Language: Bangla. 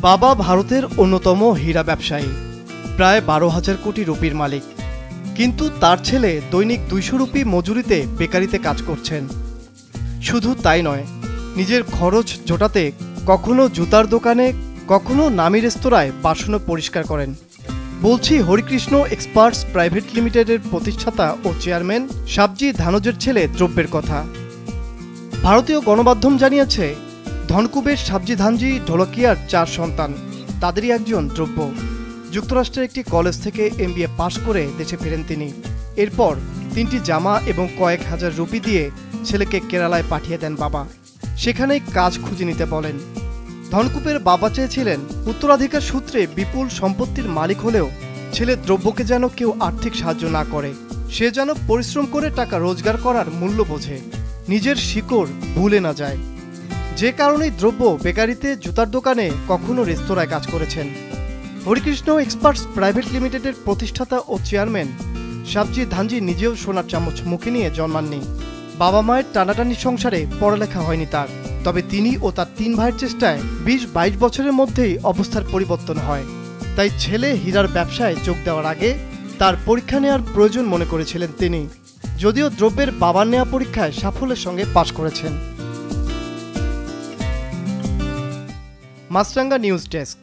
বাবা ভারতের অন্যতম হীরা ব্যবসায়ী, প্রায় 12,000 কোটি রুপির মালিক। কিন্তু তার ছেলে দৈনিক 200 রুপি মজুরিতে বেকারিতে কাজ করছেন। শুধু তাই নয়, নিজের খরচ জোটাতে কখনো জুতার দোকানে, কখনো নামি রেস্তোরাঁয় বাসনও পরিষ্কার করেন। বলছি হরিকৃষ্ণ এক্সপার্টস প্রাইভেট লিমিটেডের প্রতিষ্ঠাতা ও চেয়ারম্যান সাবজি ধানজের ছেলে দ্রব্যের কথা। ভারতীয় গণমাধ্যম জানিয়েছে, ধনকুবের সাবজি ধানজি ঢোলকিয়ার 4 সন্তান, তাদেরই একজন দ্রব্য। যুক্তরাষ্ট্রের একটি কলেজ থেকে MBA পাশ করে দেশে ফেরেন তিনি। এরপর 3টি জামা এবং কয়েক হাজার রুপি দিয়ে ছেলেকে কেরালায় পাঠিয়ে দেন বাবা। সেখানেই কাজ খুঁজে নিতে বলেন। ধনকুবের বাবা চেয়েছিলেন উত্তরাধিকার সূত্রে বিপুল সম্পত্তির মালিক হলেও ছেলে দ্রব্যকে যেন কেউ আর্থিক সাহায্য না করে, সে যেন পরিশ্রম করে টাকা রোজগার করার মূল্য বোঝে, নিজের শিকড় ভুলে না যায়। যে কারণেই দ্রব্য বেকারিতে, জুতার দোকানে, কখনো রেস্তোরাঁয় কাজ করেছেন। হরিকৃষ্ণ এক্সপার্টস প্রাইভেট লিমিটেডের প্রতিষ্ঠাতা ও চেয়ারম্যান সাবজি ধানজি নিজেও সোনার চামচ মুখে নিয়ে জন্মাননি। বাবা মায়ের টানাটানি সংসারে পড়ালেখা হয়নি তার। তবে তিনি ও তার 3 ভাইয়ের চেষ্টায় 20-22 বছরের মধ্যেই অবস্থার পরিবর্তন হয়। তাই ছেলে হীরার ব্যবসায় যোগ দেওয়ার আগে তার পরীক্ষা নেওয়ার প্রয়োজন মনে করেছিলেন তিনি। যদিও দ্রব্যের বাবার নেওয়া পরীক্ষায় সাফল্যের সঙ্গে পাশ করেছেন। মাছরাঙ্গা নিউজ ডেস্ক।